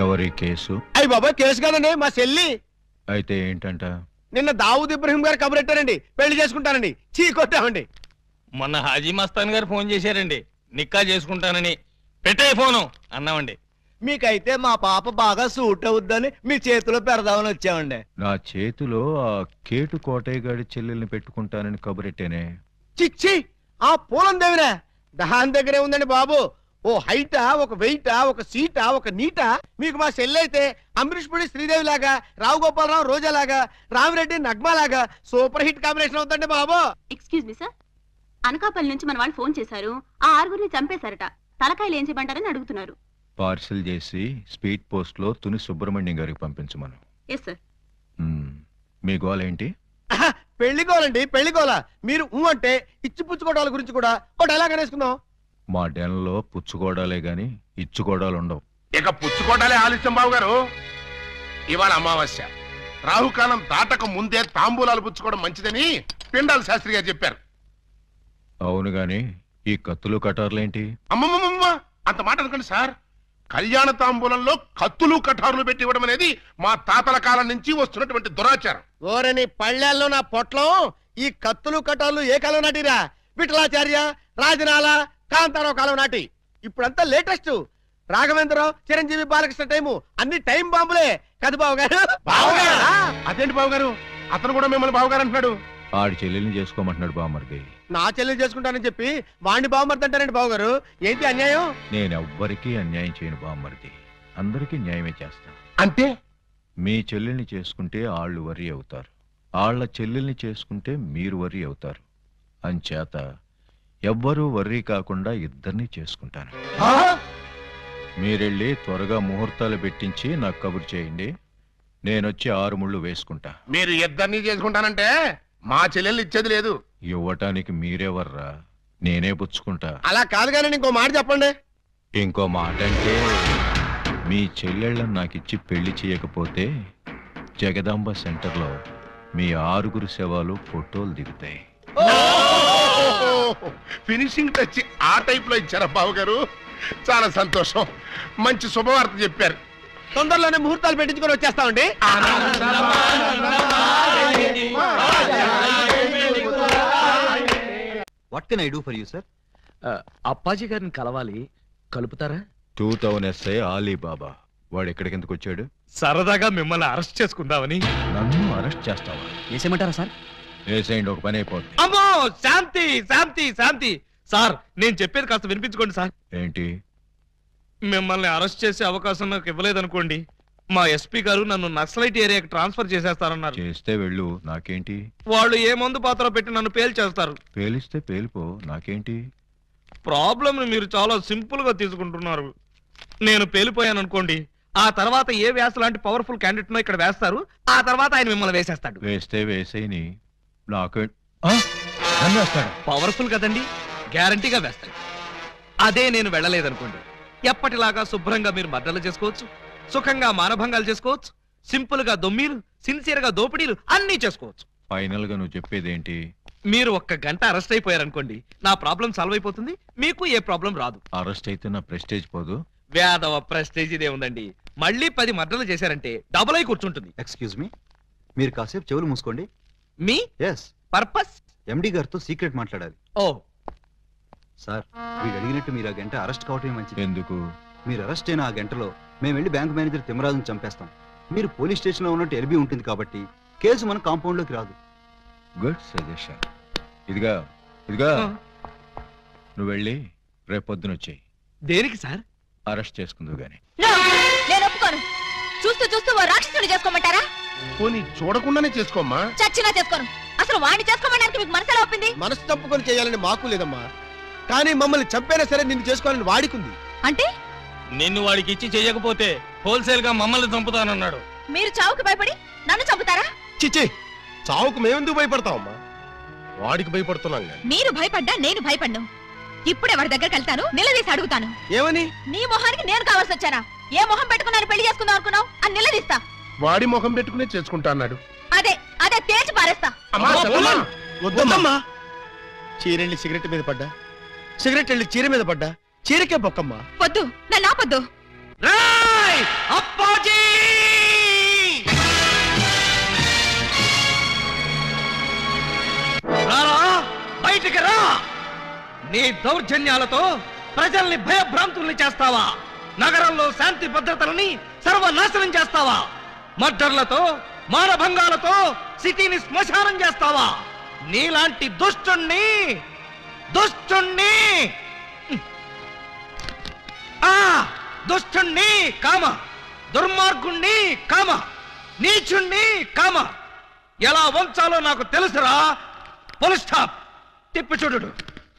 ఎవరి కేసు? అయ్యి బాబాయ్ కేసు కాదండి, మా చెల్లి. అయితే ఏంటంట? నిన్న దావూద్ ఇబ్రహీం గారు కబురెట్టారండి, పెళ్లి చేసుకుంటానండి. చీ కొట్టామండి. మొన్న హాజీ మస్తాన్ గారు ఫోన్ చేశారండి, నిక్కా చేసుకుంటానని. పెట్టే ఫోను అన్నామండి. మీకైతే మా పాప బాగా సూట్ అవుద్దని మీ చేతిలో పెడదామని వచ్చామండి. నా చేతిలో ఆ కేటు కోటయ్య గారి చెల్లెల్ని పెట్టుకుంటానని కబురెట్టేనే. చిచ్చి, ఆ పూలం దేవిరా దాని దగ్గరే ఉందండి బాబు. ఓ హైటా, ఒక వెయిటా, ఒక సీటా, ఒక నీటా. మీకు మా చెల్లి అయితే అమరీష్ పుడి శ్రీదేవి లాగా, రావు గోపాలరావు రోజా లాగా, రామిరెడ్డి నగ్మా లాగా సూపర్ హిట్ కాంబినేషన్ అవుతుందండి బాబు. ఎక్స్క్యూజ్ మీ సార్, అనకాపల్లి నుంచి మన వాళ్ళు ఫోన్ చేశారు. ఆ 6గురిని చంపేశారట. తలకాయలు ఏం చేయమంటారని అడుగుతున్నారు. పార్సిల్ చేసి స్పీడ్ పోస్ట్ లో తుని సుబ్రహ్మణ్యం గారికి పంపించమను. Yes sir. మీ గోల్ ఏంటి? పెళ్లి గోలండి, పెళ్లి గోల. మీరు అంటే ఇచ్చి పుచ్చుకోవడాల గురించి కూడా ఒక డైలాగ్ అనేసుకుందాం. మా డెన్లో పుచ్చుకోవడాలే గాని ఇచ్చుకోవడాలు ఉండవు. ఇక పుచ్చుకోవడాలే ఆలస్యం బాబు గారు. ఇవాళ అమావాస్య, రాహుకాలం దాటక ముందే తాంబూలాలు పుచ్చుకోవడం మంచిదని పిండాల శాస్త్రి గారు చెప్పారు. అవును గాని ఈ కత్తులు కటార్లేంటి? అమ్మమ్మమ్మ, అంత మాట అనుకోండి సార్. కళ్యాణ తాంబూలంలో కత్తులు కటారులు పెట్టి ఇవ్వడం అనేది మా తాతల కాలం నుంచి వస్తున్నటువంటి దురాచారం. ఓరని పళ్ళెల్లో నా పొట్లం. ఈ కత్తులు కటార్లు ఏ కాలం నాటిరా? విఠలాచార్య, రాజనాల, కాంతారావు కాలం నాటి. ఇప్పుడంతా లేటెస్ట్. రాఘవేంద్రరావు, చిరంజీవి, బాలకృష్ణ టైము అన్ని టైం బాంబులే కదా బాబు గారు. అదేంటి బాబు గారు, అతను కూడా మిమ్మల్ని బావగారు అంటున్నాడు. ఆడి చెల్లెల్ని చేసుకోమంటున్నాడు బామర్ది. నా చెల్లి చేసుకుంటానని చెప్పి వాణ్ణి బావమర్ది అంటారండి బాబు గారు. ఏంటి అన్యాయం? నేనెవ్వరికీ అన్యాయం చేయను బామర్ది, అందరికీ న్యాయమే చేస్తా. అంటే మీ చెల్లెల్ని చేసుకుంటే ఆళ్ళు వర్రీ అవుతారు, ఆళ్ల చెల్లెల్ని చేసుకుంటే మీరు వర్రీ అవుతారు. అంచేత ఎవ్వరూ వర్రీ కాకుండా ఇద్దరిని చేసుకుంటాను. మీరెళ్ళి త్వరగా ముహూర్తాలు పెట్టించి నాకు కబురు చేయండి. నేనొచ్చి 6 ముళ్ళు వేసుకుంటా. మీరు ఇద్దరిని చేసుకుంటానంటే మా చెల్లెల్ని ఇచ్చేది లేదు. ఇవ్వటానికి మీరెవర్రా, నేనే పుచ్చుకుంటా. అలా కాదు కానీ ఇంకో మాట చెప్పండి. ఇంకో మాట అంటే మీ చెల్లెళ్ళని నాకిచ్చి పెళ్లి చేయకపోతే జగదాంబ సెంటర్లో మీ 6గురు శవాలు ఫోటోలు దిగుతాయి. ఫినిషింగ్ టచ్ ఆ టైప్ లో ఇచ్చారా బాబు గారు? చాలా సంతోషం, మంచి శుభవార్త చెప్పారు. తొందరలోనే ముహూర్తాలు పెట్టించుకొని వచ్చేస్తామండి. What can I do for you sir? Appaji గారిని కలవాలి, కలుపుతారా? 2000 SI ఆలీబాబా వాడు ఎక్కడికి ఎందుకు వచ్చాడు? సరదాగా మిమ్మల్ని అరెస్ట్ చేసుకుందామని. నన్ను అరెస్ట్ చేస్తావా? వేసేయమంటారా సార్? వేసేయండి, ఒక పని అయిపోతుంది. అమ్మో, శాంతి శాంతి శాంతి. సార్, నేను చెప్పేది కాస్త వినిపించుకోండి సార్. ఏంటి? మిమ్మల్ని అరెస్ట్ చేసే అవకాశం నాకు ఇవ్వలేదనుకోండి, మా ఎస్పీ గారు నన్ను నక్సలైట్ ఏరియాకి ట్రాన్స్ఫర్ చేసేస్తారన్నారు. చేస్తే వెళ్ళు, నాకేంటి? వాళ్ళు ఏ మందు పాత్ర పెట్టి నన్ను పేల్చేస్తారు. పేలిస్తే పేలిపో, నాకేంటి? ప్రాబ్లం మీరు చాలా సింపుల్ గా తీసుకుంటున్నారు. నేను పేలిపోయాను అనుకోండి, ఆ తర్వాత ఏ వ్యాస లాంటి పవర్ఫుల్ క్యాండిడేట్ ఇక్కడ వేస్తారు, ఆ తర్వాత ఆయన మిమ్మల్ని వేసేస్తాడు. వేస్తే వేసేయని, నాకు వేస్తాడు. పవర్ఫుల్ కదండి, గ్యారంటీగా వేస్తాడు. అదే నేను వెళ్ళలేదనుకోండి, ఎప్పటిలాగా శుభ్రంగా మీరు మర్డర్లు చేసుకోవచ్చు, సుఖంగా మానభంగాలు చేసుకోవచ్చు, సింపుల్ గా దొమ్మీలు, సిన్సియర్ గా దోపిడీలు అన్నీ చేసుకోవచ్చు. ఫైనల్ గా నువ్వు చెప్పేదేంటి? మీరు 1 గంట అరెస్ట్ అయిపోయారనుకోండి, నా ప్రాబ్లం సాల్వ్ అయిపోతుంది, మీకు ఏ ప్రాబ్లం రాదు. అరెస్ట్ అయితే నా ప్రెస్టేజ్ పోదు? వేదవ ప్రెస్టేజ్ ఇదే ఉందండి. మళ్ళీ 10 మర్డర్లు చేశారంటే డబుల్ అయి కూర్చుంటుంది. ఎక్స్క్యూజ్ మీ, మీరు కాసేపు చెవులు మూసుకోండి. Me yes, purpose? ఎండి గారితో సీక్రెట్ మాట్లాడాలి. ఓ సార్, వీడు అడిగినట్టు మీరు ఆ గంట అరెస్ట్ కావటమే మంచిది. ఎందుకు? మీరు అరెస్ట్ అయిన ఆ గంటలో మేము వెళ్ళి బ్యాంక్ మేనేజర్ తిమ్మరాజును చంపేస్తాం. మీరు పోలీస్ స్టేషన్ లో ఉన్నట్టు ఎల్బీ ఉంటుంది కాబట్టి కేసు మన కాంపౌండ్ లోకి రాదు. Good suggestion. ఇదిగా నువ్వు వెళ్ళి రేపొద్దున వచ్చేయి. దేనికి సార్? అరెస్ట్ చేసుకుందు గాని. నేను ఒప్పుకోను. చూస్తూ చూస్తూ ఓ రాక్షసుని చేసుకోమంటారా? పోనీ చూడకుండానే చేసుకోమ్మా. చచ్చినా చేసుకోను. అసలు వాడిని చేసుకోమడానికి మీకు మనసులో ఒప్పింది? మనసు తప్పుకొని చేయాలని మాకు లేదమ్మా, కానీ మమ్మల్ని చంపైనా సరే నిన్ను చేసుకోవాలని వాడికుంది. అంటే నిన్ను వాడికి ఇచ్చి చేయకపోతే హోల్సేల్ గా మమ్మల్ని చంపుతానన్నాడు. మీరు చావుకు భయపడి నన్ను చంపుతారా? చిచ్చి, చావుకు మేమెందుకు భయపడతామమ్మా? వాడికి భయపడుతున్నాం. మీరు భయపడ్డా నేను భయపడ్ను. ఇప్పుడే వాడి దగ్గరికి వెళ్తాను, నిలదీసి అడుగుతాను. ఏమని? నీ మొహానికి నేను కావాల్సి వచ్చానా? ఏ మొహం పెట్టుకున్నాను పెళ్లి చేసుకుందాం అనుకున్నావు అని నిలదీస్తా. వాడి ముఖం పెట్టుకునే చేసుకుంటా అన్నాడు. అదే అదే తేల్చి పారేస్తా. వద్దమ్మా. చీరెళ్ళి సిగరెట్ మీద పడ్డా, సిగరెట్ వెళ్ళి చీర మీద పడ్డా, చీరకే బొక్కమ్మా. వద్దు, నన్ను ఆపొద్దు. రాయ్ అప్పాజీ! రారా, బయటికి రా! నీ దౌర్జన్యాలతో ప్రజల్ని భయభ్రాంతుల్ని చేస్తావా? నగరంలో శాంతి భద్రతలని సర్వనాశనం చేస్తావా? మర్డర్లతో మానభంగాలతో సిటీని శ్మశానం చేస్తావా? నీలాంటి దుష్టుణ్ణి దుష్టుణ్ణి కామ, దుర్మార్గుణ్ణి కామ, నీచుణ్ణి కామ ఎలా వంచాలో నాకు తెలుసురా. Full stop. తిప్పి చూడు.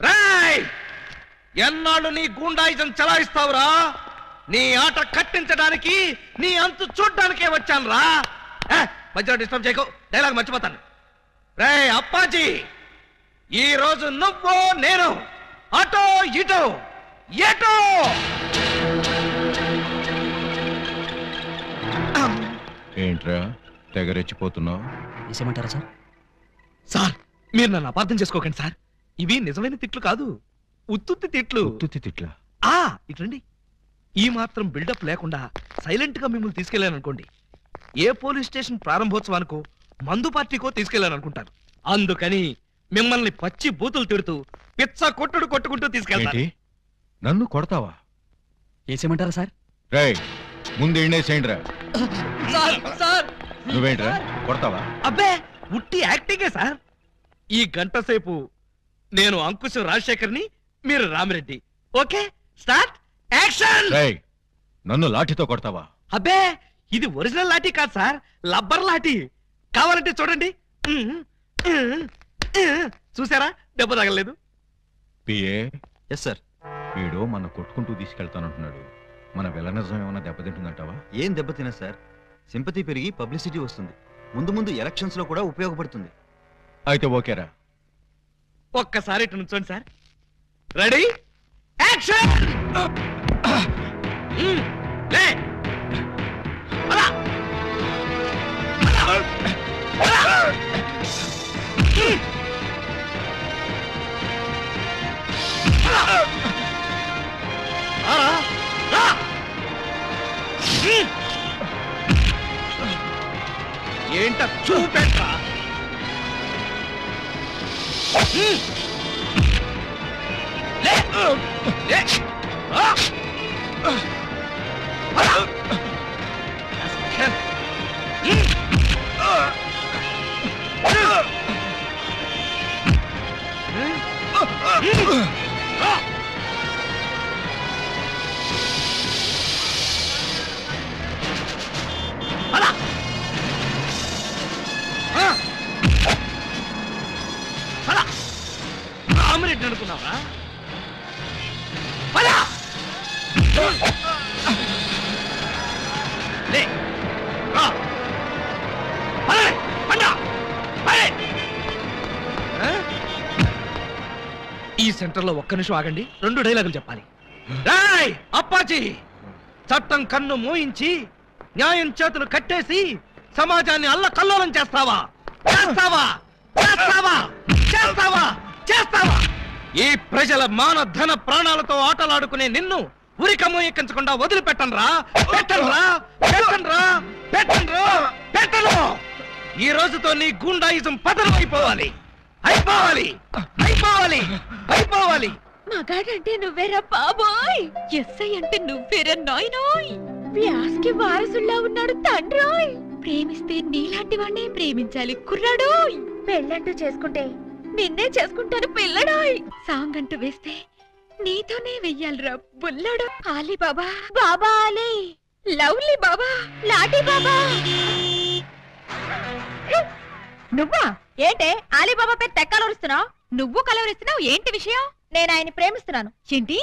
రాయ్, ఎన్నాళ్ళు నీ గూండాయిజం చలాయిస్తావురా? నీ ఆట కట్టించడానికి, నీ అంతు చూడ్డానికే వచ్చాను రా. మధ్యలో డిస్టర్బ్ చేయకు, డైలాగ్ మర్చిపోతాను. రేయ్ అప్పాజీ, ఈ రోజు నువ్వు నేను అటో ఇటో ఎటో. ఏంట్రా తెగరెచ్చిపోతున్నావు? వేసేమంటారా సార్? సార్, మీరు నన్ను అపార్థం చేసుకోకండి సార్. ఇవి నిజమైన తిట్లు కాదు, ఉత్తుత్తి తిట్లు. ఉత్తుత్తి తిట్లా? ఇట్లండి. ఈ మాత్రం బిల్డప్ లేకుండా సైలెంట్ గా మిమ్మల్ని తీసుకెళ్లాననుకోండి, ఏ పోలీస్ స్టేషన్ ప్రారంభోత్సవానికో మందు పార్టీకో తీసుకెళ్లాననుకుంటారు. అందుకని మిమ్మల్ని పచ్చి బూతులు తిడుతూ పిచ్చ కొట్టుకుంటూ తీసుకెళ్తాను. ఏంటి, నన్ను కొడతావా? వేసేమంటారా సార్? రేయ్, ముందు ఎండేసేయండిరా. సార్ నువ్వేంట్రా కొడతావా? అబ్బే, ఉట్టి యాక్టింగే సార్. ఈ గంట సేపు నేను అంకుశ్ రాజశేఖర్ని, మీరు రామిరెడ్డి. Okay, start action. రేయ్, నన్ను లాఠీతో కొడతావా? అబ్బే, ఇది ఒరిజినల్ లాఠీ కాదు సార్, లబ్బర్ లాఠీ. కావాలంటే చూడండి. చూసారా, దెబ్బ తగలలేదు. PA, yes sir. వీడు మన కొట్టుకుంటూ తీసుకెళ్తానంటున్నాడు. మన విలనిజం ఏమైనా దెబ్బతింటుందంటావా? ఏం దెబ్బతినా సార్, సింపతి పెరిగి పబ్లిసిటీ వస్తుంది. ముందు ఎలక్షన్స్ లో కూడా ఉపయోగపడుతుంది. అయితే ఓకేరా. ఒక్కసారి ఇటు నుంచోండి సార్. Ready action. లే, అలా. ఏంట చూపెట్టా? రామిరెడ్డి అనుకున్నావా? ఈ సెంటర్ లో ఒక్క నిమిషం ఆగండి, 2 డైలాగులు చెప్పాలి. రాయ్ అప్పాజీ, చట్టం కన్ను మూయించి న్యాయం చేతులు కట్టేసి సమాజాన్ని అల్లకల్లోలం చేస్తావా? ఈ ప్రజల మాన ధన ప్రాణాలతో ఆటలాడుకునే నిన్ను ఉరికమ్మ ఎక్కించకుండా వదిలిపెట్టనురా. పెట్టను. ఈ రోజుతో నీ గూండాయిజం పతనం అయిపోవాలి. మగాడంటే నువ్వేరా బాబోయ్, ఎస్ఐ అంటే నువ్వేరా నాయనోయ్, వ్యాస్కి వారసుల్లా ఉన్నాడు తండ్రోయ్. ప్రేమిస్తే నీలాంటి వాడినే ప్రేమించాలి కుర్రాడోయ్. పెళ్ళంటూ చేసుకుంటే నిన్నే చేసుకుంటాను పిల్లడోయ్. సాంగ్ అంటూ వేస్తే నీతోనే వెయ్యాలిరా బుల్లడు. ఆలీ బాబా, బాబా ఆలీ, లవ్లీ బాబా, లాటీ బాబా. నువ్వా ఏంటే ఆలీబాబా పేరు తెక్కలవరిస్తున్నావు? నువ్వు కలవరిస్తున్నావు, ఏంటి విషయం? నేను ఆయన్ని ప్రేమిస్తున్నాను. ఏంటి,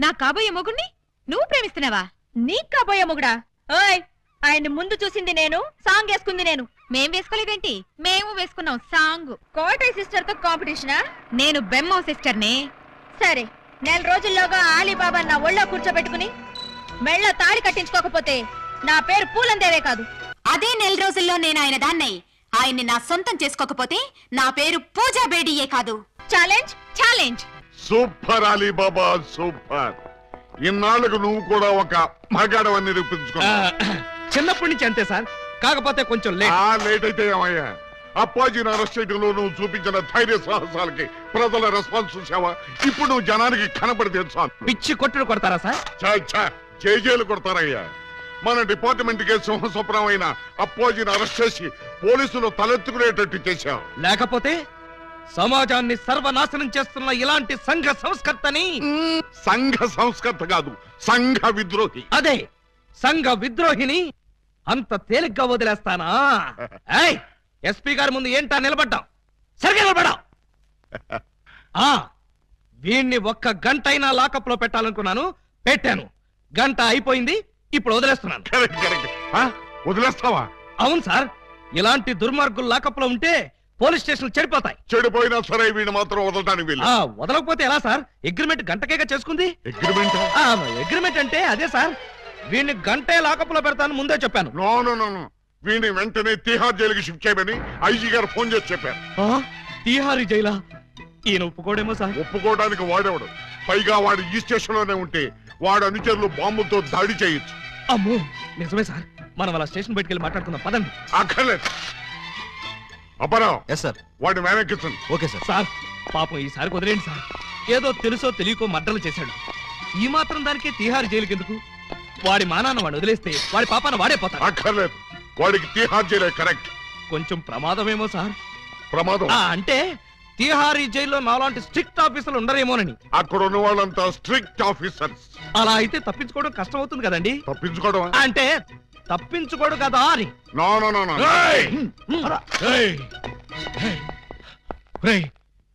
నా కాబోయే మొగుణ్ణి నువ్వు ప్రేమిస్తున్నావా? నీ కాబోయే మొగుడా? ఓయ్, ఆయన్ని ముందు చూసింది నేను, సాంగ్ వేసుకుంది నేను. మేం వేసుకోలేదేంటి? మేము వేసుకున్నాం సాంగ్. కోటై సిస్టర్ తో కాంపిటీషనా? నేను బెమ్మో సిస్టర్ నే. సరే, 4 రోజుల్లోగా ఆలీబాబా నా ఒళ్ళో కూర్చోబెట్టుకుని మెళ్ళ తాడి కట్టించుకోకపోతే నా పేరు పూలందేవే కాదు. అదే 4 రోజుల్లో నేను ఆయన దాన్నై ఆయన్ని నా సొంతం చేసుకోకపోతే నా పేరు పూజా బేడియే కాదు. ఛాలెంజ్. Super Alibaba, super. ఇన్నాళ్ళకు నువ్వు కూడా ఒక మగాడవని నిరూపించుకున్నావు. చిన్నప్పటి నుంచి అంతే సార్, కాకపోతే కొంచెం లేట్ అయితే ఏమయ్యా? అప్పాజీని అరెస్ట్ చేయడంలో నువ్వు చూపించిన ధైర్య సాహసాలకి ప్రజల రెస్పాన్స్ చూసావా? ఇప్పుడు నువ్వు జనానికి కనపడితే చాలు. పిచ్చి కొట్టుడు కొడతారా సార్? జైలు కొడతారయ్యా. మన డిపార్ట్మెంట్ కే సింహస్వప్నం అయిన అప్పాజీని అరెస్ట్ చేసి పోలీసులు తలెత్తుకునేటట్టు చేశావు. లేకపోతే సమాజాన్ని సర్వనాశనం చేస్తున్న ఇలాంటి సంఘ సంస్కర్తని. సంఘ సంస్కర్త కాదు, సంఘ విద్రోహి. అదే సంఘ విద్రోహిని అంత తేలిగ్గా వదిలేస్తానా? ఎస్పీ గారి ముందు ఏంటా నిలబడ్డాం? సరిగ్గా నిలబడ్డాం. వీణ్ణి ఒక్క గంట అయినా లాకప్ లో పెట్టాలనుకున్నాను, పెట్టాను. గంట అయిపోయింది, ఇప్పుడు వదిలేస్తున్నాను. వదిలేస్తావా? అవును సార్, ఇలాంటి దుర్మార్గులు లాకప్ లో ఉంటే పోలీస్ స్టేషన్ చెడిపోతాయి. చెడిపోయినా సరే వీడిని మాత్రం వదలడానికి వీలు. వదలకపోతే ఎలా సార్? అగ్రిమెంట్ గంటకేగా చేసుకుంది. అగ్రిమెంట్ అంటే అదే సార్. వీడిని గంటే లాకప్ లో పెడతాను ముందే చెప్పాను. నో, వీడిని వెంటనే తిహార్ జైలుకి షిఫ్ట్ చేయమని ఐజీ గారు ఫోన్ చేసి చెప్పారు. తిహారీ జైలా? ఈయన ఒప్పుకోడేమో సార్. ఒప్పుకోవడానికి వాడేవాడు. పైగా వాడు ఈ స్టేషన్ లోనే ఉంటే వాడు అనుచరులు బాంబులతో దాడి చేయొచ్చు. అమ్మో, నిజమే సార్. మనం అలా స్టేషన్ బయటికి వెళ్ళి మాట్లాడుకుందాం పదండి. అక్కర్లేదు. అపరావు. Yes sir. వాడిని మేనెక్కించండి. Okay sir. సార్ పాపం ఈసారి వదిలేండి సార్. ఏదో తెలుసో తెలియకో మర్డర్లు చేశాడు. ఈ మాత్రం దానికే తిహార్ జైలుకి ఎందుకు? వాడి మానాన్న వాడు వదిలేస్తే వాడి పాపాన వాడే పోతాడు. అక్కర్లేదు, వాడికి తిహార్ జైలే కరెక్ట్. కొంచెం ప్రమాదమేమో సార్. ప్రమాదం అంటే తిహారీ జైల్లో నాలాంటి స్ట్రిక్ట్ ఆఫీసర్లు ఉండరేమోనని. అక్కడ ఉన్న వాళ్ళంతా స్ట్రిక్ట్ ఆఫీసర్స్. అలా అయితే తప్పించుకోవడం కష్టం అవుతుంది కదండి. తప్పించుకోవడం అంటే తప్పించుకోడు కదా అని.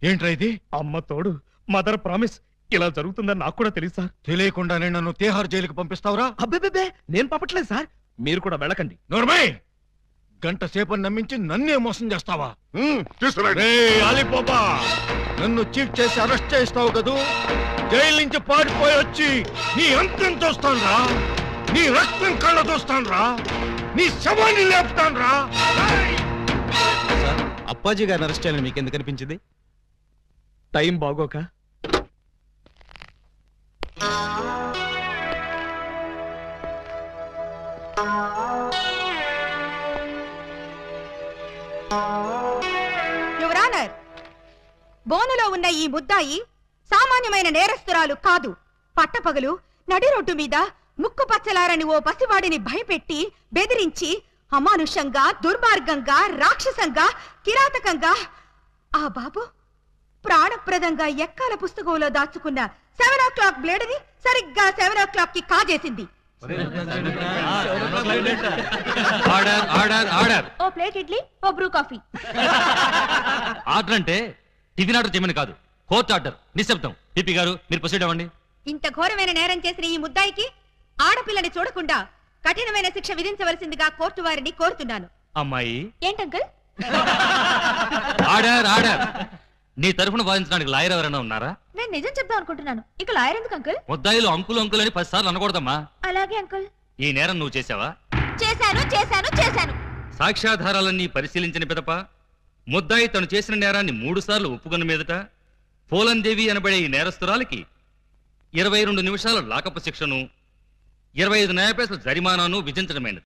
ఏంట్రా ఇది? అమ్మ తోడు, మదర్ ప్రామిస్. ఇలా జరుగుతుందని నాకు కూడా తెలుసు సార్. తెలియకుండానే నన్ను తిహార్ జైలుకి పంపిస్తావురా? అబ్బే, నేను పంపట్లేదు సార్. మీరు కూడా వెళ్ళకండి. నోర్మై, గంట సేపని నమ్మించి నన్నే మోసం చేస్తావా? అలీబాబా, నన్ను చీట్ చేసి అరెస్ట్ చేస్తావు కదూ? జైలు నుంచి పారిపోయి వచ్చి నీ అంతం చూస్తానురా, నీ రక్తం కళ్ళ చూస్తానురా, నీ శవాన్ని లేపుతానురా. అప్పాజీ గారిని అరెస్ట్ చేయాలని మీకు ఎందుకు అనిపించింది? టైం బాగోక. యువర్ ఆనర్, బోనులో ఉన్న ఈ ముద్దాయి సామాన్యమైన నేరస్తురాలు కాదు. పట్టపగలు నడి రోడ్డు మీద ముక్కు పచ్చలారని ఓ పసివాడిని భయపెట్టి బెదిరించి అమానుషంగా, దుర్మార్గంగా, రాక్షసంగా, కిరాతకంగా ఆ బాబు ప్రాణప్రదంగా ఎక్కాల పుస్తకంలో దాచుకున్న 7 o'clock బ్లేడ్ని సరిగ్గా 7 o'clock కి కాజేసింది. ఓ ప్లేట్ ఇడ్లీ, ఓ బ్రూ కాఫీ. ఆర్డర్ అంటే టిఫిన్ ఆర్డర్ చేయమని కాదు, కోర్టు ఆర్డర్. నిశ్శబ్దం. పిపి గారు మీరు ప్రొసీడ్ అవ్వండి. ఇంత ఘోరమైన నేరం చేసిన ఈ ముద్దాయికి ఆడపిల్లని చూడకుండా కఠినమైన శిక్ష విధించవలసిందిగా కోర్టు వారిని కోరుతున్నాను. అమ్మాయి ఏంటంకల్? Order order. నీ తరఫున వాదించడానికి లాయర్ ఎవరైనా ఉన్నారా? నేను నిజం చెప్దాం అనుకుంటున్నాను. ఇక లాయర్ ఎందుకు అంకుల్? ముద్దాయిలు అంకులు అంకుల్ అని 10 సార్లు అనకూడదమ్మా. అలాగే అంకుల్. ఈ నేరం నువ్వు చేసావా? చేశాను. సాక్ష్యాధారాలన్నీ పరిశీలించిన పిదప ముద్దాయి తను చేసిన నేరాన్ని 3 సార్లు ఒప్పుకున్న మీదట పోలందేవి అనబడే ఈ నేరస్తురాలికి 22 నిమిషాల లాకపు శిక్షను, 25 న్యాయపైసల జరిమానాను విధించడమైనది.